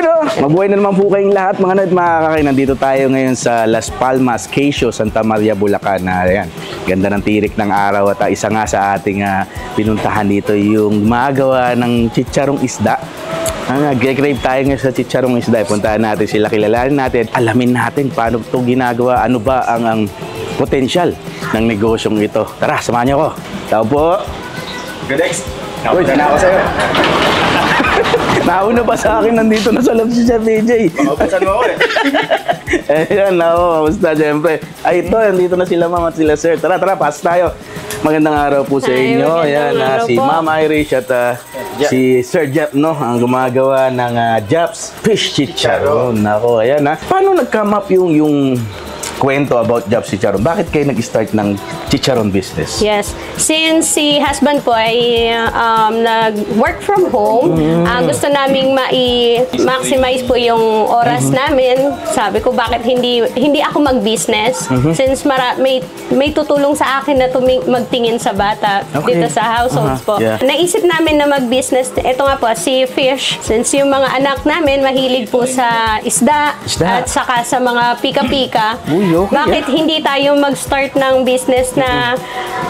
Yun o, mabuhay na naman po kayong lahat mga nerd, mga kakay. Nandito tayo ngayon sa Las Palmas, Quezon, Santa Maria, Bulacan. Ayan, ganda ng tirik ng araw at isa nga sa ating pinuntahan dito yung magawa ng chicharong isda. Nag-crave tayo ngayon sa chicharong isda. Puntahan natin sila, kilalanin natin, alamin natin paano ito ginagawa, ano ba ang potensyal ng negosyong ito. Tara, samahan niyo ako. Tao po. Good next. Uy, sana ako sa'yo. Nauna pa sa akin, nandito na sa loob si Chef AJ. Maupusan mo ako eh. Ayan, ako, kamusta siyempre. Ay, ito, nandito na sila ma'am at sila sir. Tara, pasok tayo. Magandang araw po sa inyo. Ayan, si Ma'am Irish at si Sir Jeff, no, ang gumagawa ng Jeff's Fish Chicharon. Nako, ayan ha. Paano nag-come up yung kwento about Jeff's Chicharon? Bakit kayo nag-start ng chicharon business? Yes. Since si husband po ay nag-work from home, gusto naming maximize po yung oras namin. Sabi ko, bakit hindi ako mag-business? Since may tutulong sa akin na magtingin sa bata dito sa households po. Yeah. Naisip namin na mag-business. Ito nga po, si Fish. Since yung mga anak namin mahilig po sa isda. At saka sa mga pika-pika. Okay, bakit hindi tayo mag-start ng business na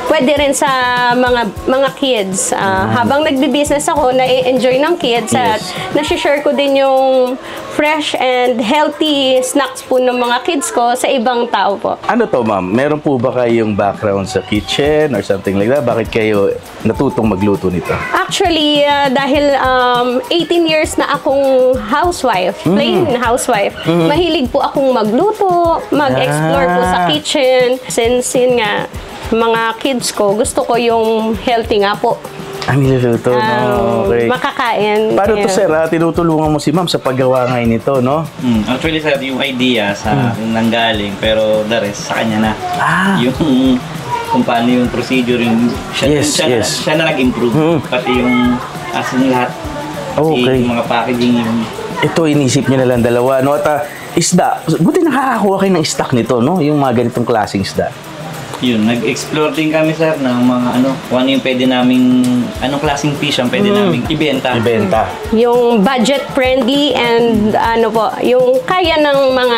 pwede rin sa mga kids? Habang nagbi-business ako, na-enjoy ng kids at nasi-share ko din yung fresh and healthy snacks po ng mga kids ko sa ibang tao po. Ano to, ma'am? Meron po ba kayong background sa kitchen or something like that? Bakit kayo natutong magluto nito? Actually, dahil 18 years na akong housewife, plain housewife, mahilig po akong magluto, mag-explore po sa kitchen. Since yun nga, mga kids ko, gusto ko yung healthy nga po. Ang niluluto, no? Okay. Makakain. Paano to, sir? Tinutulungan mo si ma'am sa paggawa ngayon nito, no? Actually, sir, yung idea sa nanggaling, pero the rest sa kanya na. Yung kung paano yung procedure, yung siya na nag-improve. Pati yung asin lahat. Okay. Yung mga packaging, yung... Ito, inisip niyo na lang dalawa, no? At isda, buti nakakakuha kayo ng stock nito, no? Yung mga ganitong klaseng isda. Yun, nag-explore din kami, sir, ng mga kung ano yung pwede naming, anong klaseng fish ang pwede naming ibenta. Yung budget friendly and yung kaya ng mga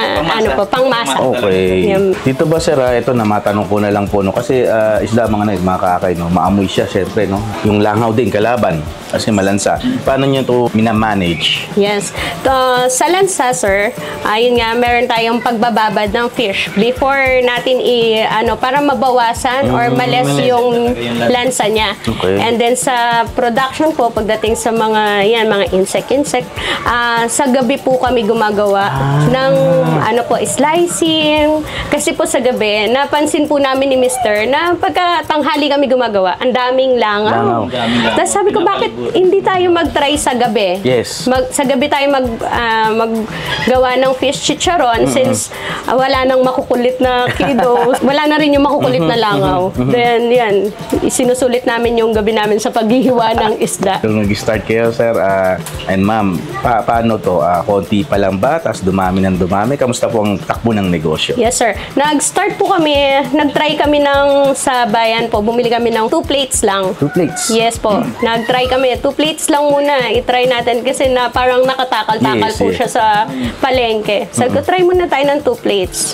pangmasa. Okay. Dito ba, sir, ito na matanong ko na lang po, no? Kasi isda mga kakay, no? Maamoy siya, syempre, no? Yung langaw din, kalaban. Kasi malansa. Paano niyo ito minamanage? Yes. Sa lansa, sir, ayun nga, meron tayong pagbababad ng fish before natin para mabawasan or males yung lansa niya. Okay. And then sa production po, pagdating sa mga insect, sa gabi po kami gumagawa ng slicing. Kasi po sa gabi, napansin po namin ni Mr. na pagka tanghali kami gumagawa, ang daming langaw. Tapos sabi ko, bakit hindi tayo mag-try sa gabi? Yes. Sa gabi tayo maggawa ng fish chicharon since wala nang makukulit na kiddos, wala na rin yung makukulit na langaw. Then, yan, sinusulit namin yung gabi namin sa paghihiwa ng isda. So, nag-start kayo, sir, and ma'am, paano to? Konti pa lang ba? Tapos dumami ng dumami? Kamusta po ang takbo ng negosyo? Yes, sir. Nag-start po kami, nag-try kami sa bayan po, bumili kami ng 2 plates lang. 2 plates? Yes po. Nag-try kami, 2 plates lang muna. I-try natin kasi parang nakatakal-takal po siya sa palengke. So, try muna tayo ng 2 plates.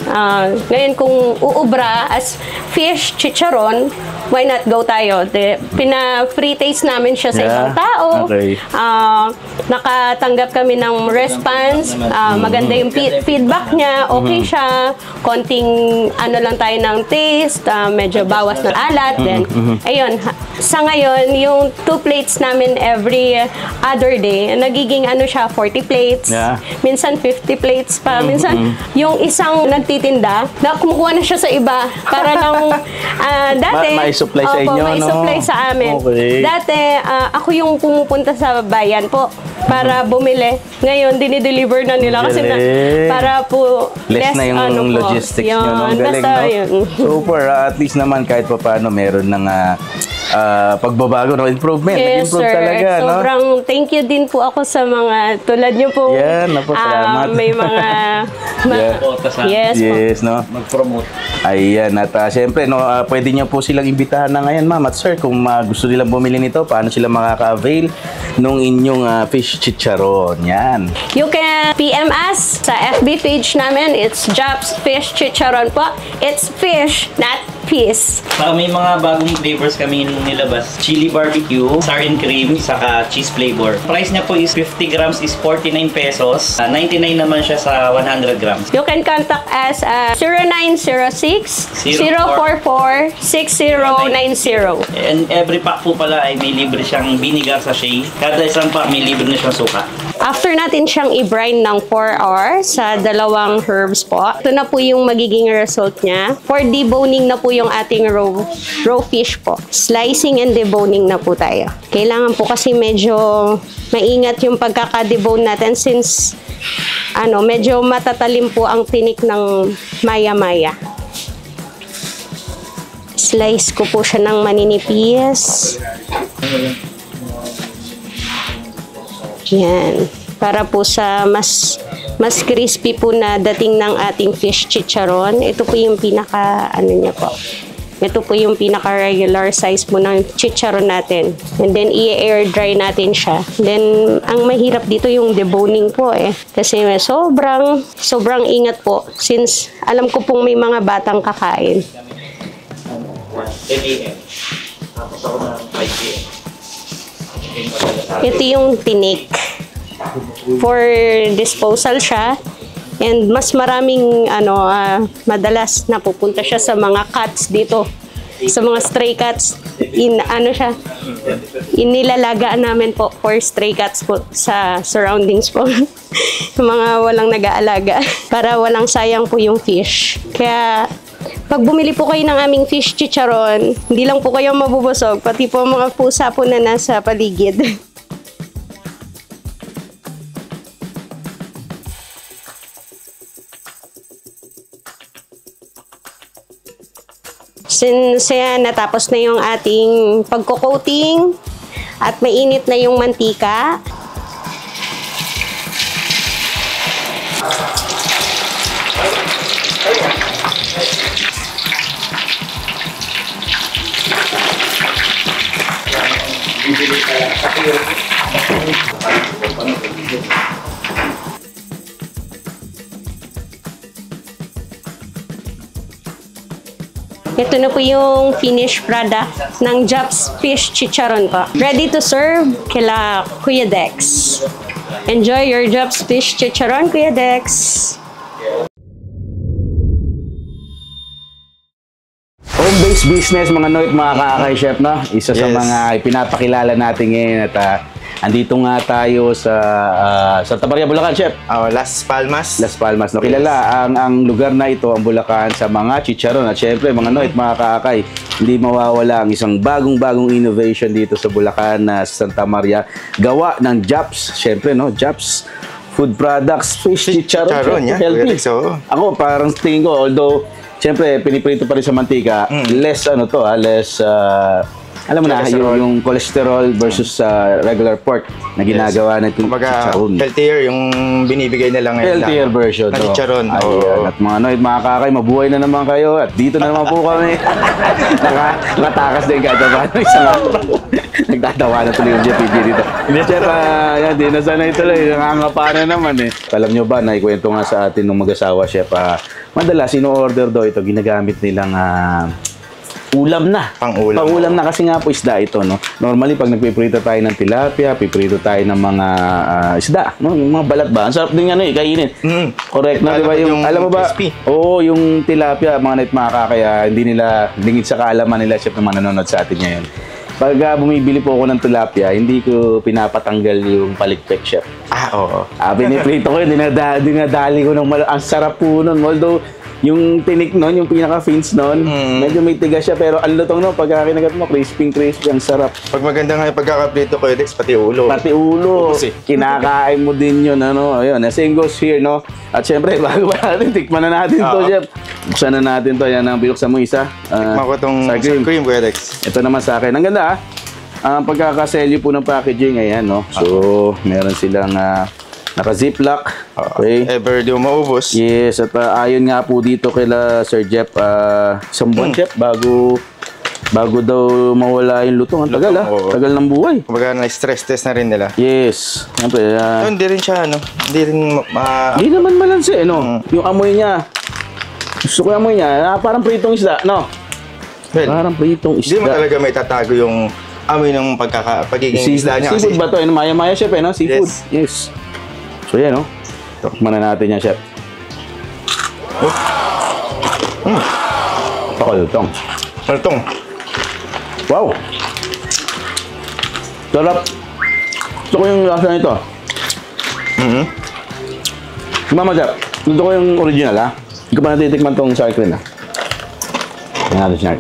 Ngayon, kung uubra as fish chicharon, why not go tayo? Pina-free taste namin siya sa ibang tao. Okay. Nakatanggap kami ng response. Maganda yung feedback niya. Okay siya. Konting lang tayo ng taste. Medyo bawas ng alat. Then, ayun. Sa ngayon, yung 2 plates namin every other day, nagiging 40 plates. Minsan 50 plates pa. Minsan, yung isang nagtitinda, kumukuha na siya sa iba. Para lang, dati, may supply sa inyo, may supply sa amin. Okay. Dati, ako yung pumupunta sa bayan po para bumili. Ngayon, dinideliver na nila kasi para po less na yung logistics nyo. Galing, no? Super. At least naman kahit pa paano meron ng pagbabago, no? Improvement. Yes, Nag-improve sir. talaga, no? Sobrang thank you din po ako sa mga tulad niyo po. Yan, napo, salamat. May mga... Yeah. Yes, po. Yes, no? Mag-promote. Ayan, at syempre, no, pwede nyo po silang imbitahan na ngayon, ma'am at sir, kung gusto nilang bumili nito, paano sila makaka-avail nung inyong fish chicharon. Yan. You can PM us sa FB page namin. It's Japs Fish Chicharon po. It's fish, not fish. Saka may mga bagong flavors kami nilabas. Chili barbecue, sour and cream, saka cheese flavor. Price niya po is 50 grams is 49 pesos. 99 naman siya sa 100 grams. You can contact us at 0906-044-6090. And every pack po pala ay may libre siyang vinegar sachet. Kada isang pack may libre na siyang suka. After natin siyang i-brine ng 4 hours sa dalawang herbs po, ito na po yung magiging result niya. For deboning na po yung ating raw fish po. Slicing and deboning na po tayo. Kailangan po kasi medyo maingat yung pagkaka-debone natin since medyo matatalim po ang tinik ng maya-maya. Slice ko po siya ng maninipis. Yan. Para po sa mas crispy po na dating ng ating fish chicharon. Ito po yung pinaka, niya po. Ito po yung pinaka regular size po ng chicharon natin. And then, i-air dry natin siya. Then, ang mahirap dito yung deboning po Kasi sobrang ingat po. Since, alam ko pong may mga batang kakain. 10 a.m. Tapos ako na 5 p.m. Ito yung tinik. For disposal siya. And mas maraming madalas napupunta siya sa mga cats dito. Sa mga stray cats. Inilalagaan namin po for stray cats po sa surroundings po. Mga walang nag-aalaga. Para walang sayang po yung fish. Kaya pag bumili po kayo ng aming fish chicharon, hindi lang po kayo mabubusog, pati po mga pusa po na nasa paligid. Since natapos na yung ating pagko-coating at mainit na yung mantika, ito na po yung finished product ng Japs Fish Chicharon po. Ready to serve kila Kuya Dex. Enjoy your Japs Fish Chicharon, Kuya Dex. Home-based business, mga Noit, mga Kaakay Chef, no? Isa sa mga ipinapakilala natin ngayon at andito nga tayo sa Santa Maria, Bulacan, Chef. Las Palmas. Las Palmas, no? Kilala ang lugar na ito, ang Bulacan, sa mga chicharon. At syempre, mga Noit, mga Kaakay, hindi mawawala ang isang bagong-bagong innovation dito sa Bulacan na Santa Maria. Gawa ng Japs, syempre, no? Japs Food Products, Fish Chicharon. Yeah. Healthy. So, ako, parang tingin ko, although siyempre, piniprito pa rin sa mantika, less less, alam mo na, yung cholesterol versus regular pork na ginagawa natin. Kumbaga, healthier yung binibigay nila ngayon. Healthier version. Na chicharon. Ayan. At mga Noit, mga Kakay, mabuhay na naman kayo. At dito na naman po kami. Nakatakas din kahit paano isang araw. Nagtatawa na tuloy yung JPG dito. Hindi, Chef, yan, di na sanay tuloy. Nangangapa na naman Alam nyo ba, naikwento nga sa atin ng mag-asawa, Chef, madalas, ino-order daw ito, ginagamit nilang ulam na. Pang-ulam. Pang-ulam na kasi nga po isda ito, no? Normally, pag nagpiprito tayo ng tilapia, piprito tayo ng mga isda, no? Yung mga balat ba? Ang sarap din kainin. Correct, no? Diba yung alam mo ba? Crispy. Oo, yung tilapia, mga Noit, mga Kakaya, hindi nila, lingid sa kaalaman nila, Chef, ng mga nanonood sa atin ngayon. Pag bumibili po ako ng tilapia, hindi ko pinapatanggal yung palikpik, Chef. Oo. Piniprito ko yun, dinadali ko ng ang sarap po nun. Although, yung tinik nun, yung pinaka-fins nun, medyo may tigas siya, pero ang lutong nun, pagka kinagat mo, crispy, ang sarap. Pag maganda nga yung pagkakaprito ko, Dex, pati ulo. Pati ulo, Ubus eh. kinakain mo din yun, ano, ayun, same goes here, no? At syempre, bago pa natin, tikman na natin to, Chef. Buksan na natin to, yan ang binuksan mo isa. Tikman ko itong sour cream. sour cream, Kuya Dex. Ito naman sa akin, ang ganda ang pagkakaselyo po ng packaging, ayan, no? So, meron silang naka-ziplock, okay? Ever di mo maubos. Yes, at ayon nga po dito kila Sir Jeff, isang buwan, Chef, bago daw mawala yung lutong. Ang tagal, oo. tagal ng buhay. Kumbaga na-stress test na rin nila. Yes, siyempre, Hindi rin siya, ano, hindi rin hindi naman malanse, no? Yung amoy niya, gusto ko yung amoy niya, parang pritong isda, no? well, Parang pritong hindi mo isda. talaga may tatago yung amoy ng pagiging isda niya. Seafood ba to? Maya-maya, Chef, no? Seafood. Yes. Yes. So, yan, no? Tikman na natin yan, Chef. Pakalutong. Malutong. Wow! Sarap. Gusto ko yung lasa nito. Mama, Chef. Gusto ko yung original, ha? Hindi ko pa natitikman tong sour cream, ha? Yan natin siya.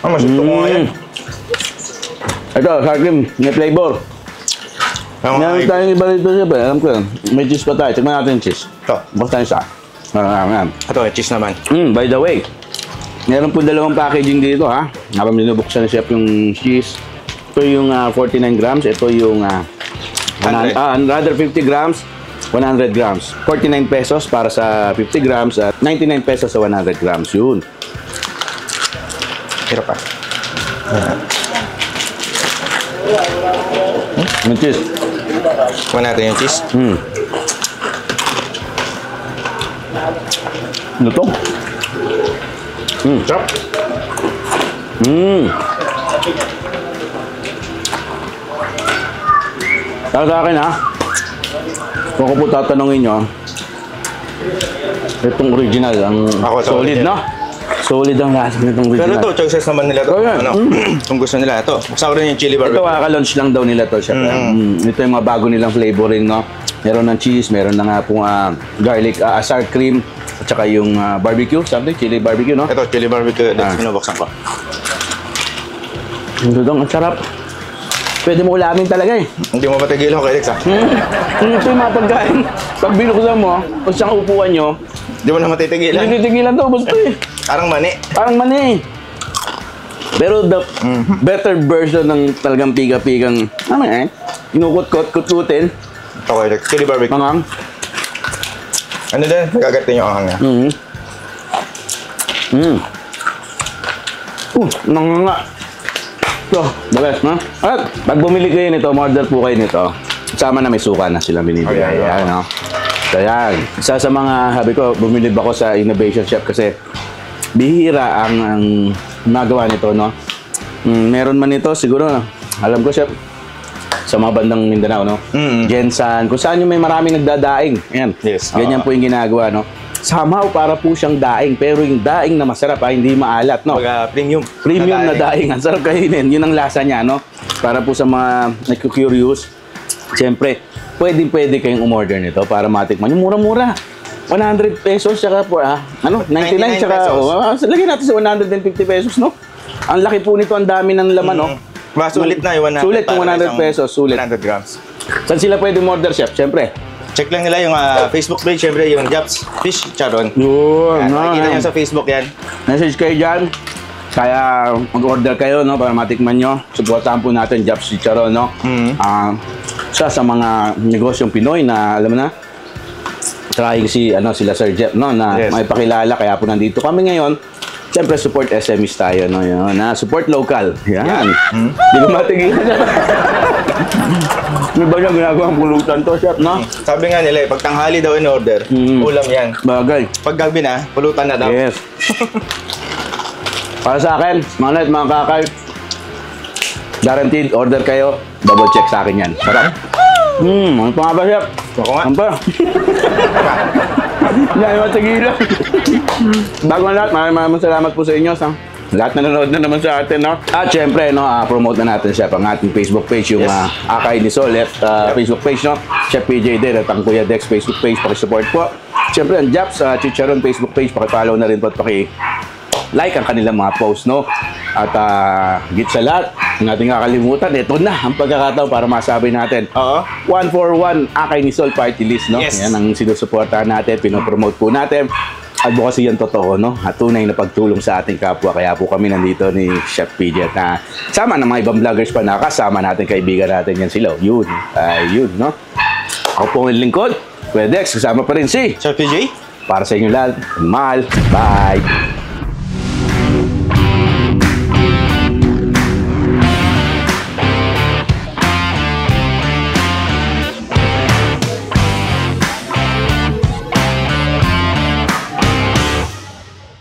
Masito ko nga yan. Ito, sour cream. May flavor. Meron tayong iba rito, Chef. Alam ko yun. May cheese pa tayo. Tikman natin yung cheese. Ito. Basta tayo sa. Ito, cheese naman. By the way, meron po dalawang packaging dito, ha? Habang binubuksan ni Chef yung cheese. Ito yung 49 grams. Ito yung 150 grams, 100 grams. 49 pesos para sa 50 grams at 99 pesos sa 100 grams. Yun. Hirap pa. Yung cheese. Kuha natin yung cheese. Lutong. Sarap. Para sa akin, ha? Kung ako po tatanungin nyo, itong original, ang Ako, solid, solid, no? Solid ang lasa nitong original. Pero ito, choices naman nila to. Oh, yan. Ano, kung gusto nila ito. Buksan ko rin yung chili barbecue. Ito, kaka-launch lang daw nila to, Chef. Ito yung mga bago nilang flavoring, no? Meron ng cheese, meron na nga pong garlic, sour cream, at saka yung barbecue, something, chili barbecue, no? Ito, chili barbecue. Binubuksan ko. Ang sarap. Pwede mo ulamin talaga, eh. Hindi mo matigilan ko, Alex, ha? Ito yung mga pagkain. Pag binuksan mo, kung saan upuan nyo, Hindi mo na matitigilan. hindi titigilan to, basta eh. Parang mani. Parang mani. Pero the better version ng talagang piga-pigang, inukot-kot-kutin, Ito, Alex. Chili barbecue. mangang. Ano din? Gagatin yung anghang niya. Nanganga. So, the best, no? At pag bumili kayo nito, order po kayo nito, sama na may suka na sila binibigay. Ayan, no? So, yan. Isa sa mga, sabi ko, bumili ba ako sa Innovation Chef kasi bihira ang nagawa nito, no? Meron man ito, siguro, alam ko, Chef, sa mga bandang Mindanao, no? Gensan, kung saan yung may maraming nagdadaing. Ayan. Yes. Ganyan po yung ginagawa, no? Somehow, para po siyang daing, pero yung daing na masarap, hindi maalat, no? Premium. Premium na daing. Ang sarap kainin. Yun ang lasa niya, no? Para po sa mga nagku-curious, siyempre, pwede kayong umorder nito para matikman. Yung mura-mura. 100 pesos, tsaka po, 99, tsaka, lagyan natin sa 150 pesos, no? Ang laki po nito, ang dami ng laman, no? Sulit na yung 100. Sulit yung 100 pesos, sulit. 100 grams. Saan sila pwede umorder, Chef? Siyempre. Check lang nila yung Facebook page, syempre yung Japs Fish Charon. Yun. Nakikita nyo sa Facebook yan. Message kayo dyan. Kaya mag-order kayo, no, para matikman nyo. Supportahan po natin Japs Chicharon, no? Isa sa mga negosyong Pinoy na, alam mo na, trying sila Sir Jeff, no, na may pakilala. Kaya po nandito kami ngayon. Siyempre, support SMEs tayo, no? Yun, support local. Yan. Hindi ko matigilan. May ba niya ginagawang pulutan to, Chef, no? Sabi nga nila, pag tanghali daw in order, ulam yan. Bagay. Pag gabi na, pulutan na daw. Yes. Para sa akin, mga net, mga kakay, guaranteed, order kayo, double check sa akin yan. Sarap. Ano pa nga ba, Chef? Ako nga. Ano pa? Hindi ay matigilan. Bago na lahat, maraming salamat po sa inyo. Sa lahat na nanonood na naman sa atin, no? At syempre, no, promote na natin, Chef, ang ating Facebook page, yung Akay ni Solet Facebook page, no? Chef PJ din at ang Kuya Dex Facebook page, pakisupport po. Siyempre, ang Japs Chicharon Facebook page, paki-follow na rin po at paki-like ang kanilang mga posts, no? At higit sa lahat, hindi natin kakalimutan, ito na ang pagkakataon para masabi natin. Oo. 141 Akay ni Sol Party List, no? Yes. Yan ang sinusuportahan natin, pinopromote po natin. Advocacy yan totoo, no? At tunay na pagtulong sa ating kapwa. Kaya po kami nandito ni Chef PJ at sama ng mga ibang vloggers pa na kasama natin, kaibigan natin yan sila. Yun, yun, no? Ako po ang lingkod. Pwede, kasama pa rin si Chef PJ? para sa inyo lahat. Mahal. Bye!